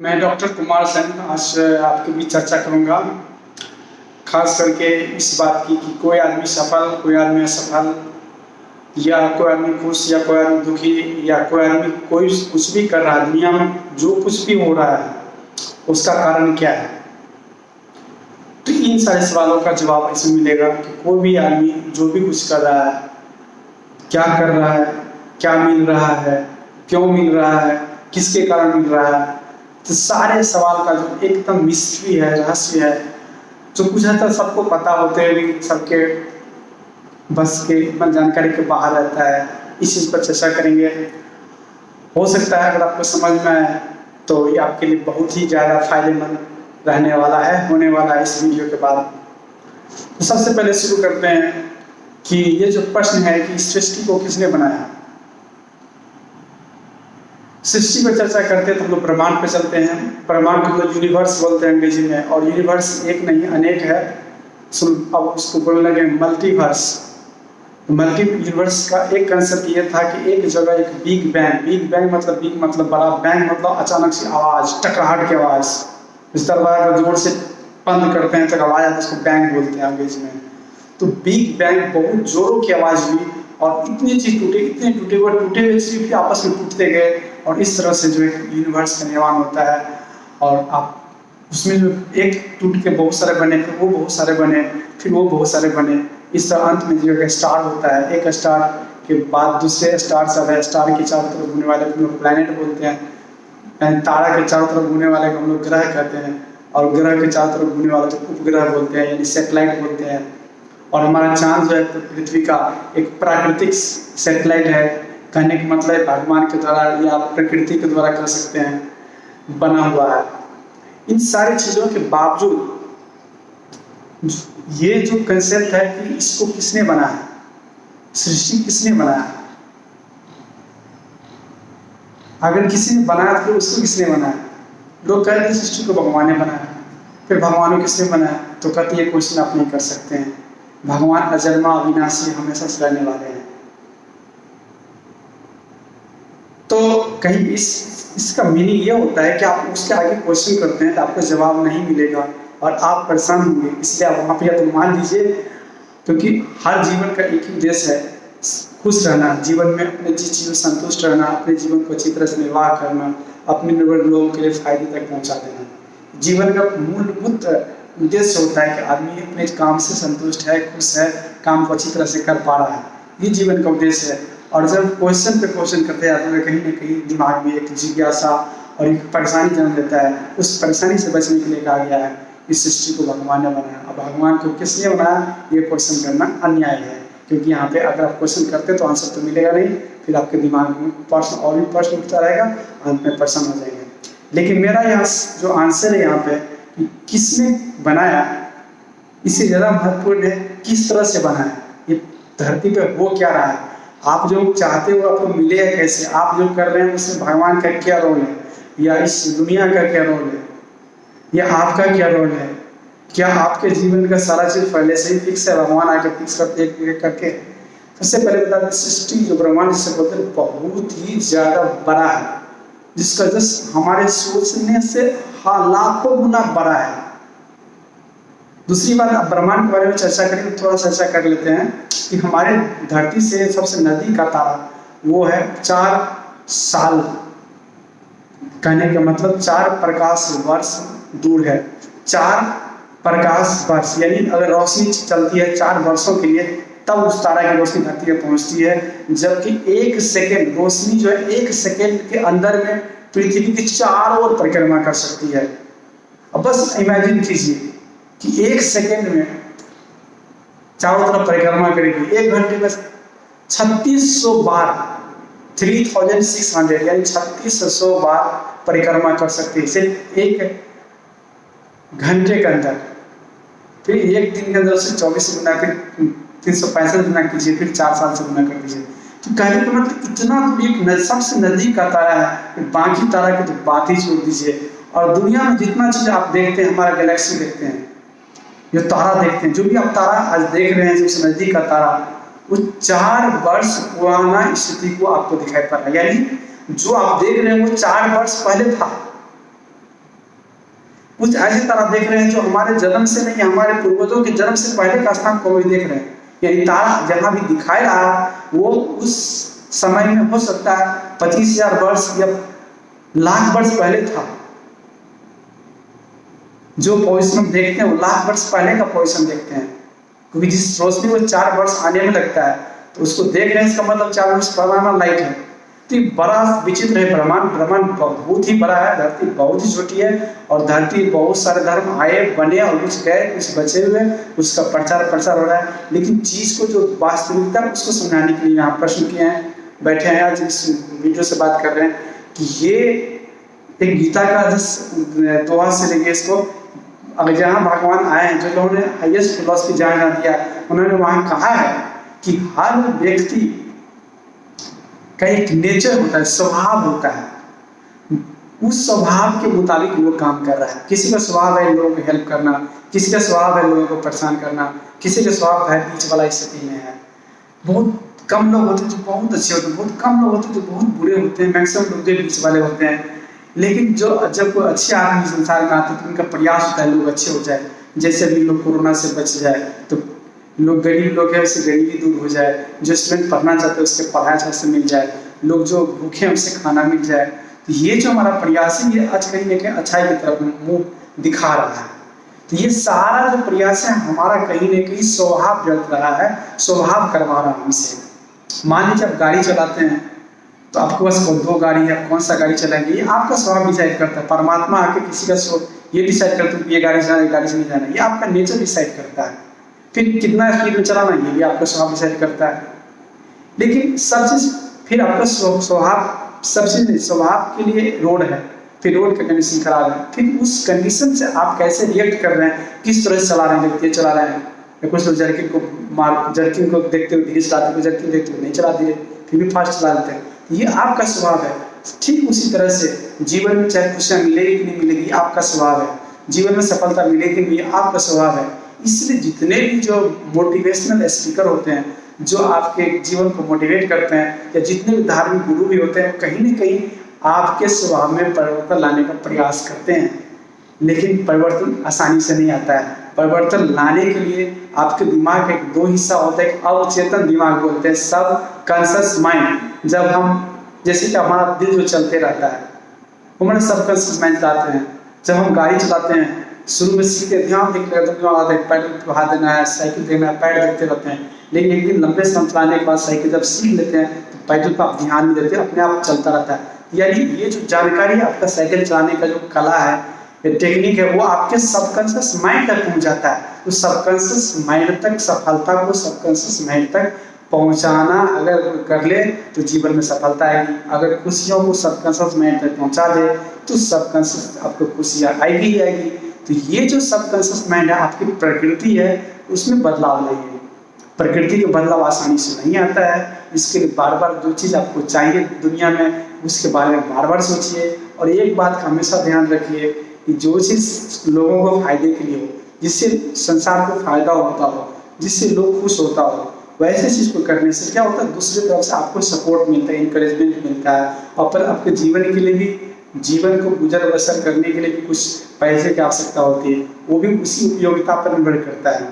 मैं डॉक्टर कुमार सेन आज आपके बीच चर्चा करूंगा, खास करके इस बात की कि कोई आदमी सफल, कोई आदमी असफल, या कोई आदमी खुश या कोई आदमी दुखी, या कोई आदमी कोई कुछ भी कर रहा है दुनिया में, जो कुछ भी हो रहा है उसका कारण क्या है। तो इन सारे सवालों का जवाब इसमें मिलेगा कि कोई भी आदमी जो भी कुछ कर रहा है, क्या कर रहा है, क्या मिल रहा है, क्यों मिल रहा है, किसके कारण मिल रहा है। तो सारे सवाल का जो एकदम मिस्ट्री है, रहस्य है, जो कुछ हद तक सबको पता होते हुए भी सबके बस के जानकारी के बाहर रहता है, इस चीज़ पर चर्चा करेंगे। हो सकता है अगर आपको समझ में आए तो ये आपके लिए बहुत ही ज़्यादा फायदेमंद रहने वाला है, होने वाला है इस वीडियो के बाद। तो सबसे पहले शुरू करते हैं कि ये जो प्रश्न है कि सृष्टि को किसने बनाया। सृष्टि पर चर्चा करते हैं तो हम लोग ब्रह्मांड पे चलते हैं। ब्रह्मांड को हम लोग यूनिवर्स बोलते हैं अंग्रेजी में, और यूनिवर्स एक नहीं अनेक है। अब उसको बोलने लगे मल्टीवर्स। मल्टी यूनिवर्स का एक कंसेप्ट ये था कि एक जगह एक बिग बैंग मतलब बड़ा, बैंग मतलब अचानक से आवाज, टकराहट की आवाज। इस दरवाजा को जोर से बंद करते हैं तो आवाज आती है, उसको बैंग बोलते हैं अंग्रेजी में। तो बिग बैंग बहुत जोरों की आवाज हुई और इतनी चीज टूटे, इतने टूटे हुए चीज भी आपस में टूटते गए, और इस तरह से जो है यूनिवर्स का निर्माण होता है। और आप उसमें जो एक टूट के बहुत सारे बने, फिर वो बहुत सारे बने, फिर वो बहुत सारे बने, इस तरह अंत में जो है स्टार होता है। एक स्टार के बाद दूसरे स्टार सब है। स्टार के चारों तरफ घूमने वाले को हम लोग प्लैनेट बोलते हैं, यानी तारा के चारों तरफ घूमने वाले को हम लोग ग्रह कहते हैं, और ग्रह के चारों तरफ घूमने वाले को उपग्रह बोलते हैं, यानी सैटेलाइट बोलते हैं। और हमारा चांद जो है तो पृथ्वी का एक प्राकृतिक सैटेलाइट है। कहने का मतलब भगवान के द्वारा या प्रकृति के द्वारा कह सकते हैं बना हुआ है। इन सारी चीजों के बावजूद ये जो कंसेप्ट है कि इसको किसने बनाया, सृष्टि किसने बनाया, अगर किसी ने बनाया तो उसको किसने बनाया। लोग कहते हैं सृष्टि को भगवान ने बनाया, फिर भगवान को किसने बनाया, तो कहते ये क्वेश्चन आप नहीं कर सकते हैं। भगवान अजन्मा अविनाशी हमेशा से रहने वाले हैं। तो कहीं इसका मीनिंग ये होता है कि आप उसके आगे क्वेश्चन करते हैं तो आपको जवाब नहीं मिलेगा और आप परेशान होंगे, इसलिए आप वहाँ पे या तो मान लीजिए, क्योंकि हर जीवन का एक ही उद्देश्य है, खुश रहना, जीवन में अपने जिस चीज़ में संतुष्ट रहना, अपने जीवन को अच्छी तरह से निर्वाह करना, अपने निर्भर लोगों के लिए फायदे तक पहुँचा देना। जीवन का मूलभूत उद्देश्य होता है कि आदमी अपने काम से संतुष्ट है, खुश है, काम को अच्छी तरह से कर पा रहा है, ये जीवन का उद्देश्य है। और जब क्वेश्चन पे क्वेश्चन करते जाते हैं कहीं ना कहीं दिमाग में एक जिज्ञासा और एक परेशानी जन्म लेता है। उस परेशानी से बचने के लिए कहा गया है इस सृष्टि को भगवान ने बनाया। अब भगवान को किसने बनाया ये क्वेश्चन करना अन्याय है, क्योंकि यहाँ पे अगर आप क्वेश्चन करते तो आंसर तो मिलेगा नहीं, फिर आपके दिमाग में प्रश्न और भी प्रश्न उठता रहेगा, अंत में परेशान हो जाएंगे। लेकिन मेरा यहाँ जो आंसर है यहाँ पे कि किसने बनाया, इससे ज़्यादा महत्वपूर्ण है किस तरह से बनाया, ये धरती पे हो क्या रहा है, आप जो चाहते हो आपको मिलेगा कैसे, आप जो कर रहे हैं उसमें भगवान का क्या रोल है, या इस दुनिया का क्या रोल है, या आपका क्या रोल है। क्या आपके जीवन का सारा चीज पहले से ही फिक्स है, भगवान आके फिक्स करते एक करके। सबसे पहले बता दें, सृष्टि जो ब्रह्मांड जिसे बोलते हैं बहुत ही ज्यादा बड़ा है, जिसका जस्ट हमारे सोचने से लाखों गुना बड़ा है। दूसरी बात, आप ब्रह्मांड के बारे में चर्चा करें तो थोड़ा चर्चा कर लेते हैं कि हमारे धरती से सबसे नजदीक का तारा वो है 4 साल, कहने का मतलब 4 प्रकाश वर्ष दूर है। 4 प्रकाश वर्ष, यानी अगर रोशनी चलती है 4 वर्षों के लिए तब उस तारा की रोशनी धरती पर पहुंचती है, जबकि 1 सेकेंड रोशनी जो है 1 सेकेंड के अंदर में पृथ्वी की चारों ओर परिक्रमा कर सकती है। अब बस इमेजिन कीजिए कि 1 सेकेंड में चारों तरफ परिक्रमा करेगी। 1 घंटे में 3600 बार, 3600 यानी 3600 बार परिक्रमा कर सकती है सिर्फ 1 घंटे के अंदर। फिर 1 दिन के अंदर से 24 गुना, फिर 365 गुना कीजिए, फिर 4 साल से गुना कर दीजिए। तो कहने का मतलब इतना दूर, सबसे नजदीक का तारा है, बाकी तारा की तो बात ही छोड़ दीजिए। और दुनिया में जितना चीज आप देखते हैं, हमारा गैलेक्सी देखते हैं, जो तारा देखते हैं, जो भी आप तारा आज देख रहे हैं सबसे नजदीक का तारा, वो 4 वर्ष पुराना स्थिति को आपको दिखाई पड़ रहा है। यानी जो आप देख रहे हैं वो 4 वर्ष पहले था, कुछ ऐसे तारा देख रहे हैं जो हमारे जन्म से नहीं, हमारे पूर्वजों के जन्म से पहले का स्थान को भी देख रहे हैं। यानी तारा जहां भी दिखाई रहा वो उस समय में हो सकता है 25,000 वर्ष या लाख वर्ष पहले था। जो पोजिशन देखते हैं वो लाख वर्ष पहले का पोजिशन देखते हैं, क्योंकि जिस रोशनी में 4 वर्ष आने में लगता है तो उसको देख रहे हैं, इसका मतलब 4 वर्ष पुराना लाइट है। तो बड़ा विचित्र है ब्रह्मांड। ब्रह्मांड बहुत ही बड़ा है, धरती बहुत ही छोटी है, और धरती बहुत सारे धर्म आए बने और कुछ गए कुछ बचे हुए, उसका प्रचार हो रहा है। लेकिन चीज को जो वास्तविकता उसको समझाने के लिए यहाँ प्रश्न किए हैं, बैठे हैं आज इस वीडियो से बात कर रहे हैं कि ये एक गीता का जिस दोहा से लेके इसको, अब जहाँ भगवान आए हैं, जो लोगों ने हाईएस्ट फिलॉसफी जहाँ दिया, उन्होंने वहाँ कहा है कि हर व्यक्ति का एक नेचर होता है, स्वभाव होता है। उस स्वभाव के मुताबिक लोग काम कर रहा है। किसी का स्वभाव है लोगों को हेल्प करना, किसी का स्वभाव है लोगों को परेशान करना, किसी का स्वभाव है बीच वाला स्थिति में है। बहुत कम लोग होते हैं जो बहुत अच्छे होते हैं, बहुत कम लोग होते हैं जो बहुत बुरे होते हैं, मैक्सिमम लोग जो बीच वाले होते हैं। लेकिन जब कोई अच्छे आदमी संसार में आते हैं तो उनका प्रयास होता है लोग अच्छे हो जाए। जैसे भी लोग कोरोना से बच जाए, तो लोग गरीब लोग हैं उससे गरीबी दूर हो जाए, जो स्टूडेंट पढ़ना चाहते हैं उससे पढ़ाई अच्छे से मिल जाए, लोग जो भूखे हैं उससे खाना मिल जाए। तो ये जो हमारा प्रयास है ये आज कहीं ना कहीं अच्छाई की तरफ मुंह दिखा रहा है। तो ये सारा जो प्रयास है हमारा कहीं ना कहीं स्वभाव व्यर्थ रहा है, स्वभाव करवा रहा है हमसे। मान लीजिए आप गाड़ी चलाते हैं तो आपके पास 2 गाड़ी है, कौन सा गाड़ी चलाएंगे ये आपका स्वभाव डिसाइड करता है। परमात्मा आके किसी का ये डिसाइड करता है कि ये गाड़ी चलाना, ये गाड़ी से नहीं जाना, ये आपका नेचर डिसाइड करता है। फिर कितना स्पीड में चलाना ये भी आपका स्वभाव डिसाइड करता है। लेकिन सब चीज फिर आपका स्वभाव, सब चीज स्वभाव के लिए रोड है, फिर रोड का कंडीशन खराब है, फिर उस कंडीशन से आप कैसे रिएक्ट कर रहे हैं, किस तरह से चला रहे हैं, तेज चला रहे हैं, या कुछ लोग जर्किंग को देखते हुए धीरे चलाते हुए, जर्किंग देखते हुए नहीं चला धीरे, फिर भी फास्ट चला लेते हैं। ये आपका स्वभाव है। ठीक उसी तरह से जीवन में चाहे खुशियां मिलेगी कि नहीं मिलेगी आपका स्वभाव है, जीवन में सफलता मिलेगी नहीं आपका स्वभाव है। इसलिए जितने भी जो मोटिवेशनल स्पीकर होते हैं जो आपके जीवन को मोटिवेट करते हैं, या जितने भी धार्मिक गुरु भी होते हैं, कहीं ना कहीं आपके स्वभाव में परिवर्तन लाने का प्रयास करते हैं। लेकिन परिवर्तन आसानी से नहीं आता है। परिवर्तन लाने के लिए आपके दिमाग का एक 2 हिस्सा होता है, एक अवचेतन दिमाग बोलते हैं, सब कॉन्शियस माइंड। जब हम जैसे कि हमारा दिल जो चलते रहता है वो हमारे सब कॉन्शियस माइंड चलाते हैं। जब हम गाड़ी चलाते हैं शुरू में सीखते ध्यान देखते रहते हैं, पैडल पे हाथ देना है, साइकिल देना है, पैर देखते रहते हैं। लेकिन एक दिन लंबे समय चलाने के बाद साइकिल जब सीख लेते हैं तो पैडल पर आप ध्यान नहीं देते, अपने आप चलता रहता है। यानी ये जो जानकारी आपका साइकिल चलाने का जो कला है, टेक्निक है, वो आपके सबकॉन्शियस माइंड तक पहुंच जाता है। तो सबकॉन्शियस माइंड तक सफलता को सबकॉन्शियस माइंड तक पहुंचाना अगर कर ले तो जीवन में सफलता आएगी। अगर खुशियों को सबकॉन्शियस माइंड तक पहुंचा दे तो सबकॉन्शियस आपको खुशियां आएगी ही आएगी। तो ये जो सबकॉन्शियस माइंड है आपकी प्रकृति है, उसमें बदलाव नहीं है। प्रकृति का बदलाव आसानी से नहीं आता है। इसके लिए बार बार जो चीज़ आपको चाहिए दुनिया में उसके बारे में बार बार सोचिए। और एक बात का हमेशा ध्यान रखिए कि जो चीज़ लोगों को फायदे के लिए हो, जिससे संसार को फायदा होता हो, जिससे लोग खुश होता हो, वैसे चीज़ को करने से क्या होता है, दूसरी तरफ से आपको सपोर्ट मिलता है, इंकरेजमेंट मिलता है। और फिर आपके जीवन के लिए भी, जीवन को गुजर बसर करने के लिए भी कुछ पैसे की आवश्यकता होती है, वो भी उसी उपयोगिता पर निर्भर करता है।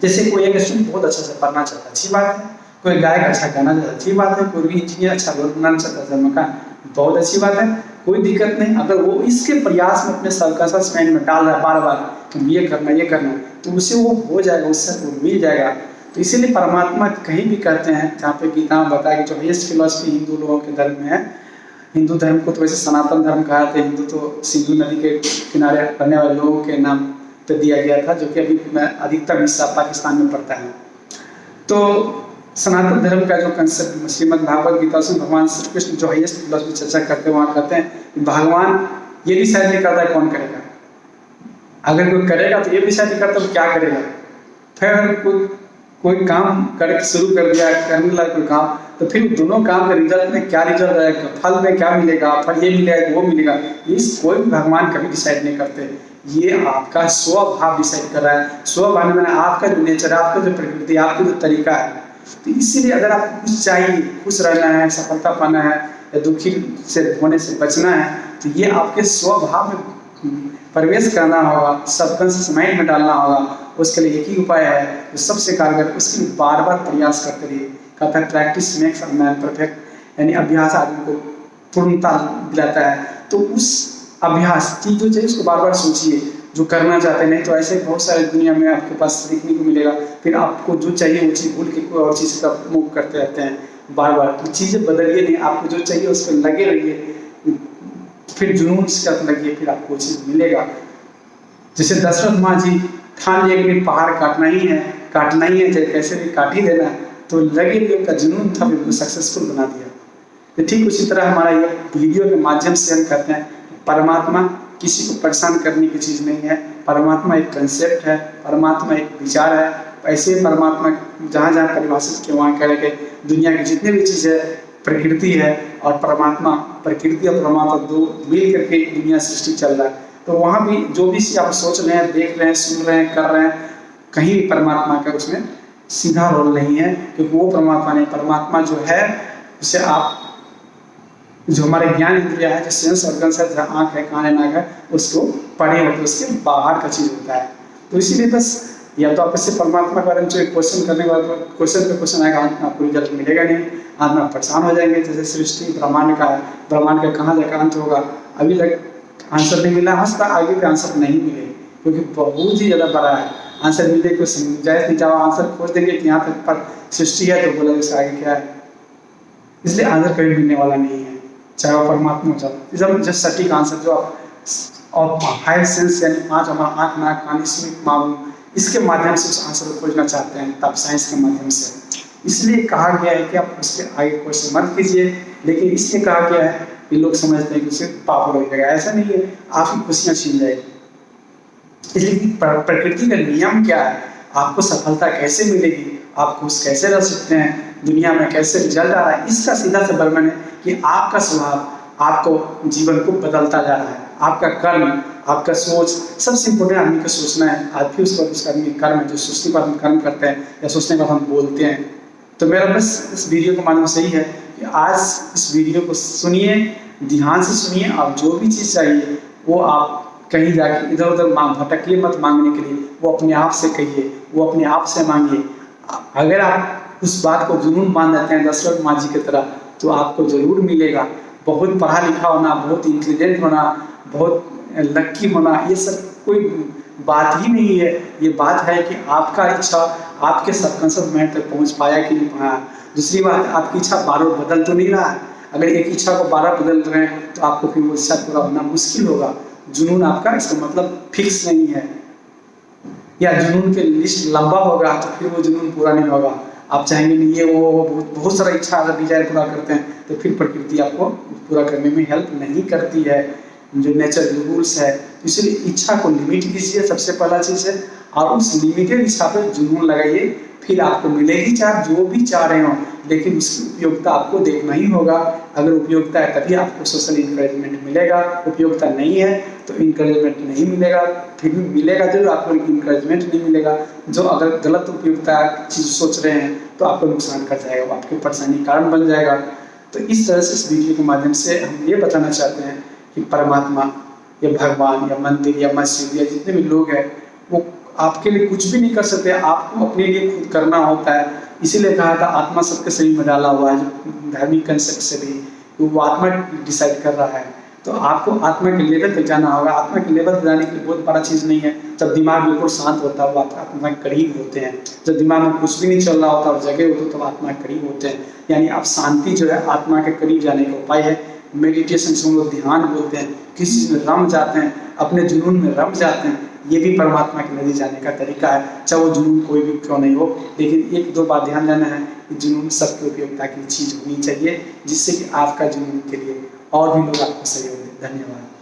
जैसे कोई एक स्टूडेंट बहुत अच्छा से पढ़ना चाहता है, अच्छी बात है। कोई गायक अच्छा गाना चाहता है, अच्छी बात है। कोई भी इंजीनियर अच्छा बनाना चाहता है मकान, बहुत अच्छी बात है, कोई दिक्कत नहीं। अगर वो इसके प्रयास में अपने सबकॉन्शियस माइंड में डाल रहा है बार बार कि ये करना, तो उसे वो हो जाएगा, उससे वो मिल जाएगा। तो इसीलिए परमात्मा कहीं भी कहते हैं, जहाँ पे गीता में बताया कि जो हाईएस्ट फिलॉसफी हिंदू लोगों के धर्म में है, हिंदू धर्म को तो वैसे सनातन धर्म कहा था। हिंदू तो सिंधु नदी के किनारे रहने वाले लोगों के नाम पे दिया गया था, जो कि अभी अधिकतम हिस्सा पाकिस्तान में पड़ता है। तो सनातन धर्म का जो कंसेप्ट श्रीमद् भागवत गीता से भगवान श्री कृष्ण जो हाईएस्ट फिलॉसफी चर्चा करते हैं, वहाँ कहते हैं भगवान ये डिसाइड नहीं करता है कौन करेगा। अगर कोई करेगा तो ये डिसाइड नहीं करता वो क्या करेगा। फिर कोई काम करके शुरू कर दिया, करने लगा कोई काम, तो फिर दोनों काम के रिजल्ट में क्या रिजल्ट आएगा, फल में क्या मिलेगा, फल ये मिलेगा वो मिलेगा, इस कोई भी भगवान कभी डिसाइड नहीं करते। ये आपका स्वभाव डिसाइड कर रहा है। स्वभाव में आपका जो नेचर है, आपका जो प्रकृति, आपका जो तरीका है। तो इसीलिए अगर आपको कुछ चाहिए, खुश रहना है, सफलता पाना है, या दुखी से होने से बचना है, तो ये आपके स्वभाव में प्रवेश करना होगा, सबकॉन्शियस माइंड में डालना होगा, उसके लिए एक ही उपाय है जो सबसे कारगर, उसके लिए बार बार प्रयास करते रहिए। कहता है practice makes a man perfect, यानी अभ्यास आदमी को पूर्णता दिलाता है। तो उस अभ्यास चीज जो चाहिए उसको बार बार सोचिए, जो करना चाहते हैं। नहीं तो ऐसे बहुत सारे दुनिया में आपके पास देखने को मिलेगा, फिर आपको जो चाहिए वो चीज़ भूल के कोई और चीज़ का मूव करते रहते हैं बार बार। तो चीज़ें बदलिए नहीं, आपको जो चाहिए उस पर लगे रहिए, फिर जुनून से लगिए, फिर आपको चीज़ मिलेगा। जैसे दशरथ माँ जी ठान लिए कि पहाड़ काटना ही है, काटना ही है, चाहे कैसे भी काट ही देना है, तो लगे कि उनका जुनून था, फिर उनको सक्सेसफुल बना दिया। तो ठीक उसी तरह हमारा ये वीडियो के माध्यम से हम कहते हैं परमात्मा किसी को परेशान करने की चीज़ नहीं है। परमात्मा एक कंसेप्ट है, परमात्मा एक विचार है। ऐसे परमात्मा जहाँ जहाँ परिभाषित किए वहाँ कह के दुनिया की जितनी भी चीज़ें प्रकृति है और परमात्मा, प्रकृति और परमात्मा दो मिल करके दुनिया सृष्टि चल रहा है। तो वहाँ भी जो भी आप सोच रहे हैं, देख रहे हैं, सुन रहे हैं, कर रहे हैं, कहीं भी परमात्मा का उसमें सीधा रोल नहीं है, क्योंकि वो परमात्मा नहीं। परमात्मा जो है उसे आप, जो हमारे ज्ञान इंद्रिया है, जो सेंस ऑर्गन्स है, जहाँ आँख है, कान है, नाक है, उसको पढ़े होते हैं, उसके बाहर का चीज़ होता है। तो इसीलिए बस या तो आप इससे परमात्मा के बारे में जो क्वेश्चन करने के बाद क्वेश्चन पे क्वेश्चन आएगा, आपको रिजल्ट मिलेगा नहीं, आप में परेशान हो जाएंगे। जैसे सृष्टि ब्रह्मांड का है, ब्रह्मांड का कहाँ जाकर अंत होगा, अभी तक आंसर नहीं मिला, हंसता आगे का आंसर नहीं मिले, क्योंकि बहुत ही ज़्यादा बड़ा है। आंसर मिले तो जायज़ नहीं, चाहो आंसर खोज देंगे कि यहाँ तक पर सृष्टि है, तो बोला उससे आगे क्या है, इसलिए आंसर कभी मिलने वाला नहीं है, चाहे वो परमात्मा हो जाए। जब सटीक आंसर जो आप और फाइव सेंस यानी पांच हमारा आँख, नाक, कान, स्मित, मालूम, इसके माध्यम से उस आंसर को खोजना चाहते हैं, तब साइंस के माध्यम से। इसलिए कहा गया है कि आप उसके आगे क्वेश्चन मत कीजिए, लेकिन इसलिए कहा गया है कि लोग समझते हैं कि उसे पाप हो जाएगा। ऐसा नहीं है, आपकी खुशियाँ छीन जाएगी। इसलिए प्रकृति का नियम क्या है, आपको सफलता कैसे मिलेगी, आप खुश कैसे रह सकते हैं, दुनिया में कैसे रिजल्ट आ रहा है, इसका सीधा सा वर्णन है कि आपका स्वभाव आपको जीवन को बदलता जा रहा है। आपका कर्म, आपका सोच, सबसे इम्पोर्टेंट आदमी को सोचना है। आज भी उसका उसका आदमी कर्म है, जो सोचने के बाद हम कर्म करते हैं या सोचने के बाद हम बोलते हैं। तो मेरा बस इस वीडियो का माध्यम से ही है कि आज इस वीडियो को सुनिए, ध्यान से सुनिए, और जो भी चीज़ चाहिए वो आप कहीं जाके इधर उधर भटकिए मत मांगने के लिए, वो अपने आप से कहिए, वो अपने आप से मांगिए। अगर आप उस बात को जुनून मान लेते हैं दशरथ माँ जी की तरह, तो आपको जरूर मिलेगा। बहुत पढ़ा लिखा होना, बहुत इंटेलिजेंट होना, बहुत लक्की होना, ये सब कोई बात ही नहीं है। ये बात है कि आपका इच्छा आपके सबकॉन्शियस माइंड तक पहुंच पाया कि नहीं पाया। दूसरी बात, आपकी इच्छा बार बार बदल तो नहीं रहा है। अगर एक इच्छा को 12 बदल रहे हैं तो आपको फिर वो इच्छा पूरा होना मुश्किल होगा। जुनून आपका इसका मतलब फिक्स नहीं है, या जुनून के लिस्ट लंबा होगा तो फिर वो जुनून पूरा नहीं होगा। आप चाहेंगे नहीं ये वो बहुत सारा इच्छा अगर डिजायर पूरा करते हैं तो फिर प्रकृति आपको पूरा करने में हेल्प नहीं करती है, जो नेचर रूल्स है। इसलिए इच्छा को लिमिट कीजिए, सबसे पहला चीज़ है, और उस लिमिटेड इच्छा पर जुनून लगाइए, फिर आपको मिलेगी चाहे जो भी चाह रहे हो, लेकिन उसकी उपयोगिता आपको देखना ही होगा। अगर उपयोगिता है तभी आपको सोशल इंकरेजमेंट मिलेगा, उपयोगिता नहीं है तो इंकरेजमेंट नहीं मिलेगा। फिर भी मिलेगा जरूर, आपको इंकरेजमेंट नहीं मिलेगा। जो अगर गलत उपयोगिता चीज़ सोच रहे हैं तो आपको नुकसान कर जाएगा, वो आपकी परेशानी का कारण बन जाएगा। तो इस तरह से इस वीडियो के माध्यम से हम ये बताना चाहते हैं कि परमात्मा या भगवान या मंदिर या मस्जिद या जितने भी लोग हैं वो आपके लिए कुछ भी नहीं कर सकते, आपको अपने लिए खुद करना होता है। इसीलिए कहा था आत्मा सबके शरीर में डाला हुआ है, जो धार्मिक कंसेप्ट से भी वो आत्मा डिसाइड कर रहा है। तो आपको आत्मा के लेवल तक जाना होगा। आत्मा के लेवल तक जाने के लिए बहुत बड़ा चीज़ नहीं है। जब दिमाग बिल्कुल शांत होता है वो आत्मा के करीब होते हैं। जब दिमाग में कुछ भी नहीं चल रहा होता और जगह होते तो आत्मा के करीब होते हैं। यानी आप शांति जो है आत्मा के करीब जाने का उपाय है। मेडिटेशन से हम लोग ध्यान बोलते हैं, किसी चीज़ में रम जाते हैं, अपने जुनून में रम जाते हैं, ये भी परमात्मा के नज़दीक जाने का तरीका है। चाहे वो जुनून कोई भी क्यों नहीं हो, लेकिन एक दो बात ध्यान देना है कि जुनून सबकी उपयोगिता की चीज़ होनी चाहिए, जिससे कि आपका जुनून के लिए और भी लोग आपको सहयोग दें। धन्यवाद।